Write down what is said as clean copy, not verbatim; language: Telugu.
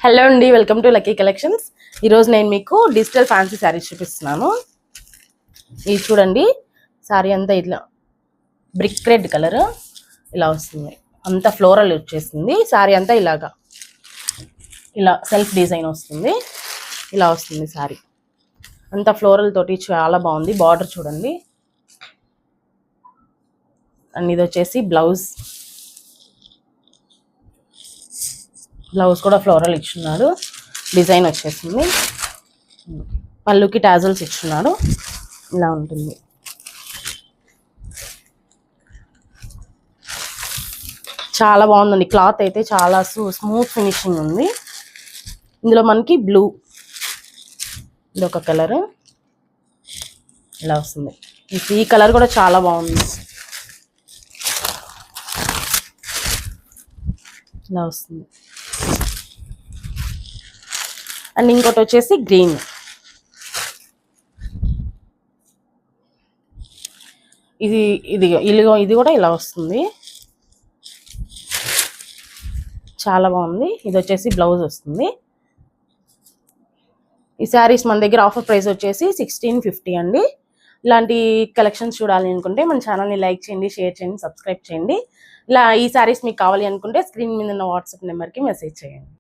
హలో అండి, వెల్కమ్ టు లక్కీ కలెక్షన్స్. ఈరోజు నేను మీకు డిజిటల్ ఫ్యాన్సీ శారీస్ చూపిస్తున్నాను. ఇది చూడండి, శారీ అంతా ఇట్లా బ్రిక్ రెడ్ కలర్ ఇలా వస్తుంది. అంతా ఫ్లోరల్ వచ్చేసింది. శారీ అంతా ఇలాగా ఇలా సెల్ఫ్ డిజైన్ వస్తుంది. ఇలా వస్తుంది శారీ అంతా ఫ్లోరల్ తోటి, చాలా బాగుంది. బార్డర్ చూడండి. అండ్ ఇది వచ్చేసి బ్లౌజ్ కూడా ఫ్లోరల్ ఇచ్చున్నాడు. డిజైన్ వచ్చేసింది. పళ్ళుకి టాజల్స్ ఇచ్చున్నాడు. ఇలా ఉంటుంది. చాలా బాగుందండి. క్లాత్ అయితే చాలా స్మూత్ ఫినిషింగ్ ఉంది. ఇందులో మనకి బ్లూ, ఇది ఒక కలర్ ఇలా వస్తుంది. ఈ కలర్ కూడా చాలా బాగుంది. ఇలా వస్తుంది. అండ్ ఇంకోటి వచ్చేసి గ్రీన్. ఇది కూడా ఇలా వస్తుంది. చాలా బాగుంది. ఇది వచ్చేసి బ్లౌజ్ వస్తుంది. ఈ శారీస్ మన దగ్గర ఆఫర్ ప్రైస్ వచ్చేసి 1650 అండి. ఇలాంటి కలెక్షన్స్ చూడాలి అనుకుంటే మన ఛానల్ని లైక్ చేయండి, షేర్ చేయండి, సబ్స్క్రైబ్ చేయండి. ఇలా ఈ శారీస్ మీకు కావాలి అనుకుంటే స్క్రీన్ మీద ఉన్న వాట్సాప్ నెంబర్కి మెసేజ్ చేయండి.